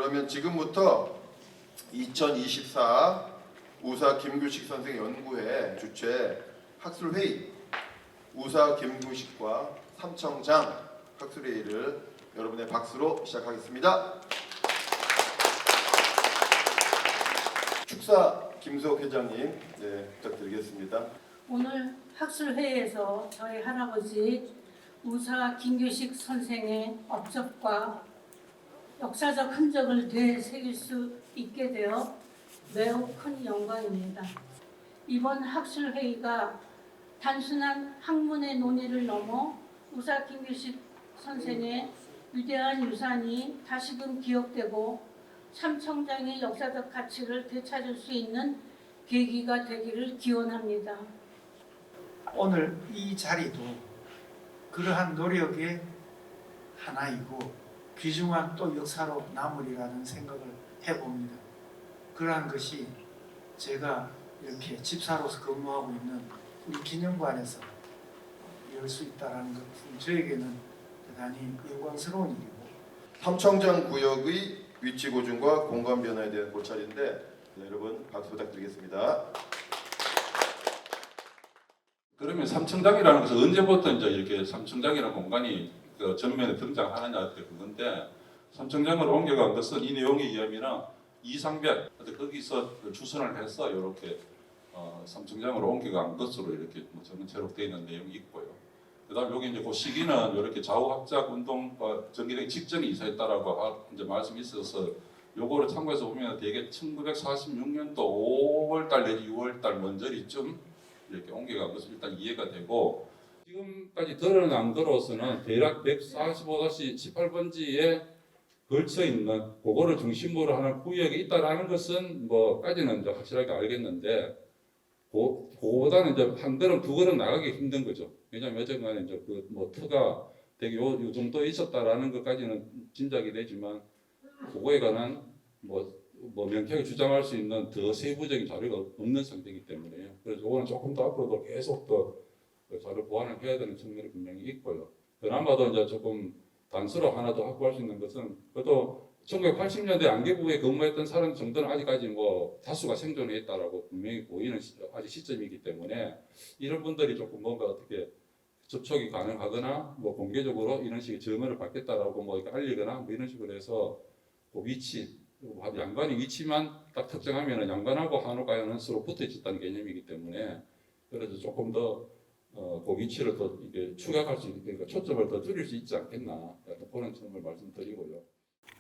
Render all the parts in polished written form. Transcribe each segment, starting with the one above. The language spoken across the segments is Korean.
그러면 지금부터 2024 우사 김규식 선생 연구회 주최 학술회의 우사 김규식과 삼청장 학술회의를 여러분의 박수로 시작하겠습니다. 축사 김수옥 회장님 부탁드리겠습니다. 오늘 학술회의에서 저희 할아버지 우사 김규식 선생의 업적과 역사적 흔적을 되새길 수 있게 되어 매우 큰 영광입니다. 이번 학술회의가 단순한 학문의 논의를 넘어 우사 김규식 선생의 위대한 유산이 다시금 기억되고 삼청장의 역사적 가치를 되찾을 수 있는 계기가 되기를 기원합니다. 오늘 이 자리도 그러한 노력의 하나이고 귀중한 또 역사로 남으리라는 생각을 해봅니다. 그러한 것이 제가 이렇게 집사로서 근무하고 있는 우리 기념관에서 이룰 수 있다는 것은 저에게는 대단히 영광스러운 일이고, 삼청장 구역의 위치 고증과 공간 변화에 대한 고찰인데 여러분 박수 부탁드리겠습니다. 그러면 삼청장이라는 것은 언제부터 이제 이렇게 삼청장이라는 공간이 전면에 등장하느냐 그건데, 삼청장을 옮겨간 것은 이 내용에 의하면 이상벽 거기서 추선을 해서 이렇게 삼청장을 옮겨간 것으로 이렇게 전체로 되어 있는 내용이 있고요. 그다음 여기 이제 그 시기는 이렇게 좌우합작 운동과 전개되기 직전에 이사했다라고 이제 말씀이 있어서 요거를 참고해서 보면 대개 1946년도 5월달 내지 6월달 먼저리쯤 이렇게 옮겨간 것은 일단 이해가 되고, 지금까지 드러난 거로서는 대략 145-18번지에 걸쳐 있는 그거를 중심으로 하는 구역이 있다라는 것은 뭐까지는 이제 확실하게 알겠는데, 그거보다는 이제 한 걸음 두 걸음 나가기 힘든 거죠. 왜냐하면 어쨌든 이제 그 터가 되게 요 정도 있었다라는 것까지는 짐작이 되지만, 그거에 관한 뭐 명쾌하게 주장할 수 있는 더 세부적인 자료가 없는 상태이기 때문에요. 그래서 이거는 조금 더 앞으로도 계속 더 자료 보완을 해야 되는 측면이 분명히 있고요. 그나마도 이제 조금 단서로 하나 더 확보할 수 있는 것은, 그래도 1980년대 안개부에 근무했던 사람 정도는 아직까지 다수가 생존해 있다라고 분명히 보이는 아직 시점이기 때문에, 이런 분들이 조금 뭔가 어떻게 접촉이 가능하거나 공개적으로 이런 식의 증언을 받겠다라고 이렇게 알리거나 이런 식으로 해서 그 위치, 양관의 위치만 딱 특정하면은 양관하고 한옥가야는 서로 붙어 있었다는 개념이기 때문에, 그래서 조금 더 그 위치를 더 이게 추격할 수 있으니까 초점을 더 줄일 수 있지 않겠나, 그런 점을 말씀드리고요.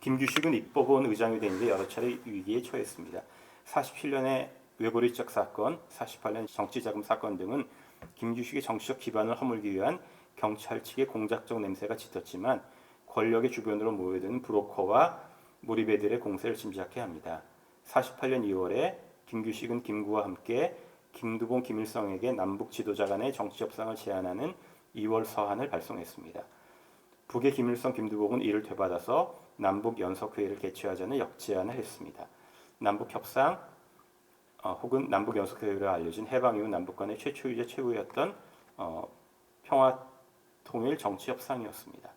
김규식은 입법원 의장이 된 뒤 여러 차례 위기에 처했습니다. 47년의 외고리적 사건, 48년 정치자금 사건 등은 김규식의 정치적 기반을 허물기 위한 경찰 측의 공작적 냄새가 짙었지만, 권력의 주변으로 모여드는 브로커와 무리배들의 공세를 짐작해야 합니다. 48년 2월에 김규식은 김구와 함께 김두봉, 김일성에게 남북 지도자 간의 정치 협상을 제안하는 2월 서한을 발송했습니다. 북의 김일성, 김두봉은 이를 되받아서 남북 연석회의를 개최하자는 역제안을 했습니다. 남북 협상 혹은 남북 연석회의로 알려진 해방 이후 남북 간의 최초이자 최후였던 평화통일 정치협상이었습니다.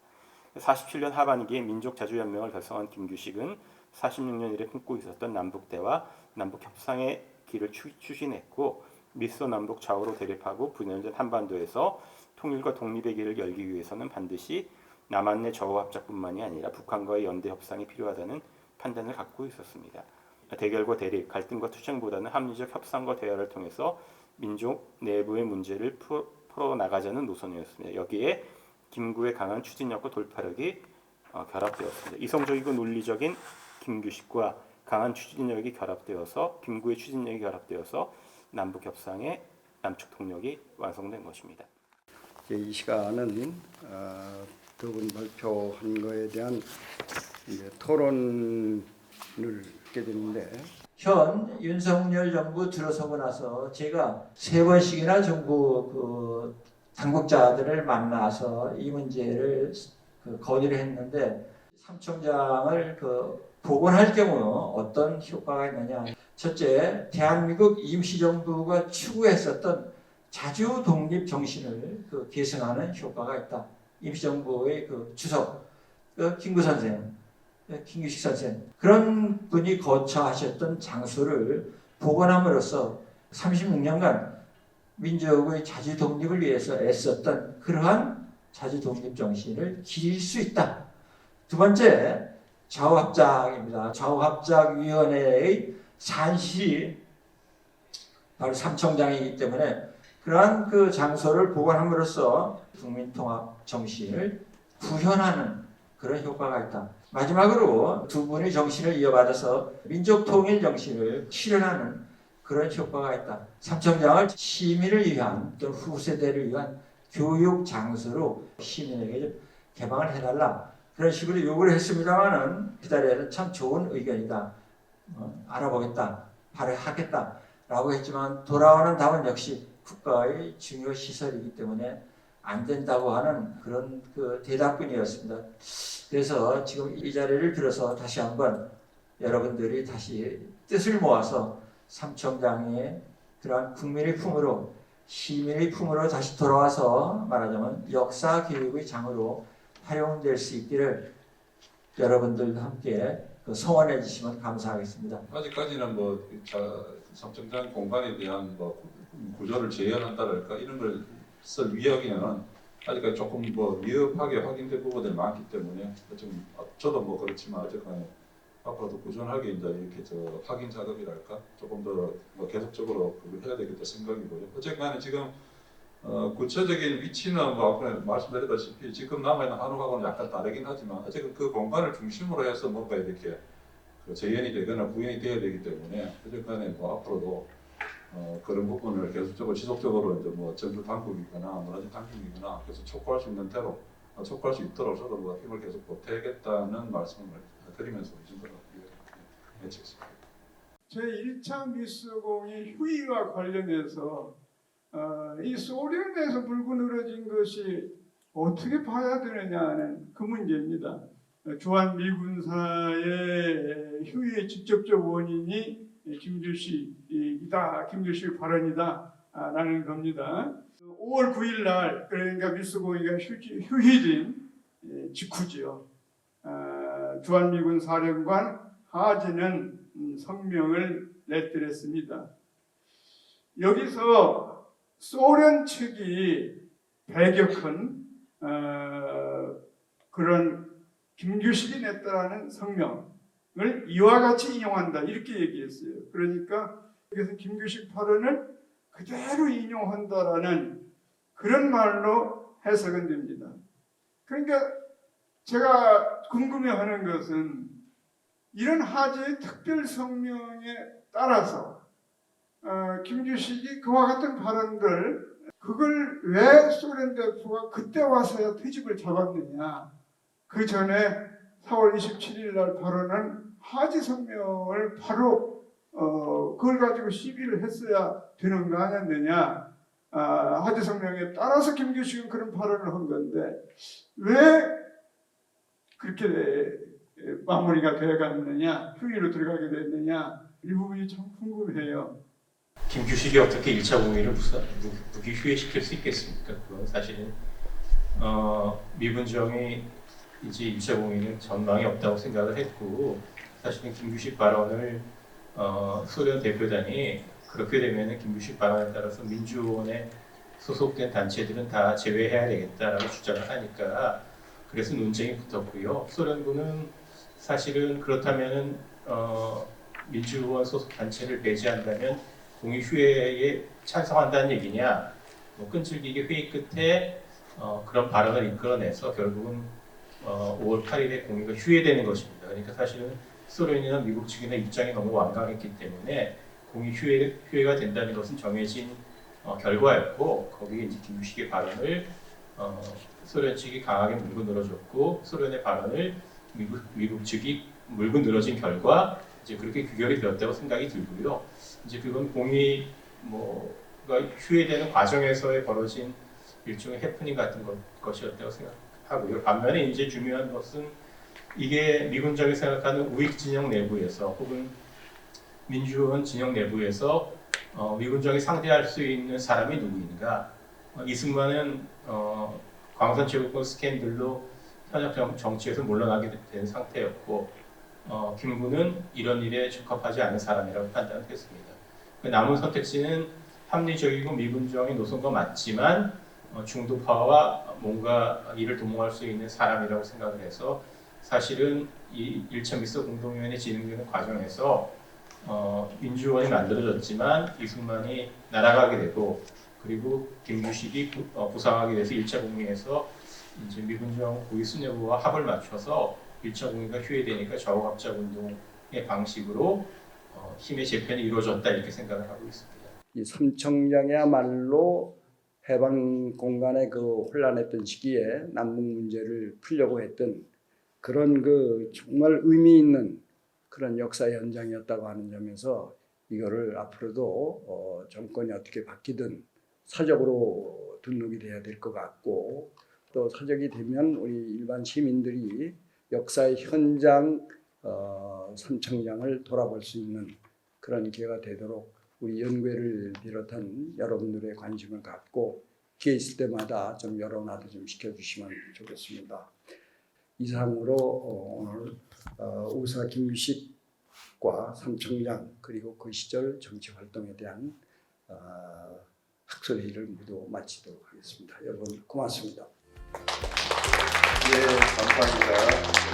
47년 하반기에 민족자주연맹을 결성한 김규식은 46년 이래 품고 있었던 남북대화, 남북협상의 길을 추진했고, 미소 남북 좌우로 대립하고 분열된 한반도에서 통일과 독립의 길을 열기 위해서는 반드시 남한 내 좌우합작뿐만이 아니라 북한과의 연대 협상이 필요하다는 판단을 갖고 있었습니다. 대결과 대립, 갈등과 투쟁보다는 합리적 협상과 대화를 통해서 민족 내부의 문제를 풀어나가자는 노선이었습니다. 여기에 김구의 강한 추진력과 돌파력이 결합되었습니다. 이성적이고 논리적인 김규식과 강한 추진력이 결합되어서, 김구의 추진력이 결합되어서 남북 협상의 남측 통력이 완성된 것입니다. 이 시간은 두 분 발표한 것에 대한 토론을 하게 되는데, 현 윤석열 정부 들어서고 나서 제가 3번씩이나 정부 당국자들을 만나서 이 문제를 건의를 했는데, 삼청장을 복원할 경우 어떤 효과가 있느냐. 첫째, 대한민국 임시정부가 추구했었던 자주 독립 정신을 계승하는 효과가 있다. 임시정부의 주석 김구 선생, 김규식 선생 그런 분이 거처하셨던 장소를 복원함으로써 36년간 민족의 자주 독립을 위해서 애썼던 그러한 자주 독립 정신을 기릴 수 있다. 두 번째, 좌우합작입니다. 좌우합작위원회의 산실이 바로 삼청장이기 때문에 그러한 그 장소를 복원함으로써 국민통합 정신을 구현하는 그런 효과가 있다. 마지막으로 두 분의 정신을 이어받아서 민족통일 정신을 실현하는 그런 효과가 있다. 삼청장을 시민을 위한 또는 후세대를 위한 교육 장소로 시민에게 좀 개방을 해달라. 그런 식으로 요구를 했습니다만은 기다려야 참 좋은 의견이다. 알아보겠다. 발휘하겠다라고 했지만 돌아오는 답은 역시 국가의 중요 시설이기 때문에 안 된다고 하는 그런 그 대답뿐이었습니다. 그래서 지금 이 자리를 빌어서 다시 한번 여러분들이 다시 뜻을 모아서 삼청장의 그러한 국민의 품으로 시민의 품으로 다시 돌아와서 말하자면 역사 교육의 장으로 활용될 수 있기를 여러분들과 함께 성원해 주시면 감사하겠습니다. 아직까지는 뭐 삼청장 공간에 대한 뭐 구조를 재현한다랄까 이런 걸 쓸 위하기에는 아직까지 조금 뭐 미흡하게 확인된 부분들이 많기 때문에 좀 저도 뭐 그렇지만 어쨌거나 앞으로도 꾸준하게 이제 이렇게 확인 작업이랄까 조금 더 뭐 계속적으로 그걸 해야 되겠다 생각이고요. 어쨌거나 지금 구체적인 위치는 뭐 앞에 말씀드렸다시피 지금 남아있는 한옥하고는 약간 다르긴 하지만 어쨌든 그 공간을 중심으로 해서 뭔가 이렇게 그 재현이 되거나 구현이 되어야 되기 때문에 어쨌거나 뭐 앞으로도 그런 부분을 계속적으로 지속적으로 이제 뭐 정부 당국이거나 문화재 당국이거나 계속 촉구할 수 있는 대로 촉구할 수 있도록 저도 뭐 힘을 계속 보태겠다는 말씀을 드리면서 이 정도로 마치겠습니다. 제1차 미스공의 휴의와 관련해서 이 소련에서 물고 늘어진 것이 어떻게 봐야 되느냐는 그 문제입니다. 주한미군사의 휴의의 직접적 원인이 김규식이다, 김규식 발언이다 라는 겁니다. 5월 9일 날 그러니까 미스공의가 휴일인 직후지요. 주한미군 사령관 하지는 성명을 내뜨렸습니다. 여기서 소련 측이 배격한 그런 김규식이 냈다라는 성명을 이와 같이 인용한다 이렇게 얘기했어요. 그러니까 여기서 김규식 발언을 그대로 인용한다라는 그런 말로 해석은 됩니다. 그러니까 제가 궁금해하는 것은 이런 하지의 특별 성명에 따라서 김규식이 그와 같은 발언들 그걸 왜 소련 대표가 그때 와서야 퇴직을 잡았느냐. 그 전에 4월 27일 날 발언한 하지 성명을 바로 그걸 가지고 시비를 했어야 되는 거 아니었느냐. 하지 성명에 따라서 김규식은 그런 발언을 한 건데 왜 그렇게 마무리가 되어갔느냐, 휴일로 들어가게 됐느냐 이 부분이 참 궁금해요. 김규식이 어떻게 1차 공의를 무기휴회시킬 수 있겠습니까? 그건 사실은 미군정이 이제 1차 공의는 전망이 없다고 생각을 했고 사실은 김규식 발언을 소련 대표단이 그렇게 되면 김규식 발언에 따라서 민주원에 소속된 단체들은 다 제외해야 되겠다라고 주장을 하니까 그래서 논쟁이 붙었고요. 소련군은 사실은 그렇다면은 민주원 소속 단체를 배제한다면 공의 휴회에 찬성한다는 얘기냐? 뭐 끈질기게 회의 끝에 그런 발언을 이끌어내서 결국은 5월 8일에 공의가 휴회되는 것입니다. 그러니까 사실은 소련이나 미국 측이나 입장이 너무 완강했기 때문에 공의 휴회가 된다는 것은 정해진 결과였고 거기에 이제 김규식의 발언을 소련 측이 강하게 물고 늘어졌고 소련의 발언을 미국 측이 물고 늘어진 결과 이제 그렇게 규결이 되었다고 생각이 들고요. 이제 그건 공의 뭐가 휴회되는 과정에서의 벌어진 일종의 해프닝 같은 것이었다고 생각하고요. 반면에 이제 중요한 것은 이게 미군정이 생각하는 우익 진영 내부에서 혹은 민주원 진영 내부에서 미군정이 상대할 수 있는 사람이 누구인가? 이승만은 광산제국권 스캔들로 현역 정치에서 물러나게 된 상태였고 김구는 이런 일에 적합하지 않은 사람이라고 판단했습니다. 남은 선택지는 합리적이고 미분정의 노선과 맞지만 중도파와 뭔가 이를 도모할 수 있는 사람이라고 생각을 해서 사실은 이 1차 미스 공동위원회 진행되는 과정에서 민주원이 만들어졌지만 이승만이 날아가게 되고 그리고 김규식이 부상하게 돼서 1차 공의에서 이제 미분정 고위 수뇌부와 합을 맞춰서 1차 공의가 휴회되니까 좌우합작 운동의 방식으로 힘의 재편이 이루어졌다 이렇게 생각을 하고 있습니다. 이 삼청량이야말로 해방 공간의 그 혼란했던 시기에 남북 문제를 풀려고 했던 그런 그 정말 의미 있는 그런 역사 현장이었다고 하는 점에서 이거를 앞으로도 정권이 어떻게 바뀌든 사적으로 등록이 돼야 될 것 같고 또 사적이 되면 우리 일반 시민들이 역사의 현장 삼청량을 돌아볼 수 있는 그런 기회가 되도록 우리 연구회를 비롯한 여러분들의 관심을 갖고 기회 있을 때마다 좀 여론화도 좀 시켜주시면 좋겠습니다. 이상으로 오늘 우사 김규식과 삼청량 그리고 그 시절 정치 활동에 대한 학술회의를 모두 마치도록 하겠습니다. 여러분 고맙습니다. 예, 감사합니다.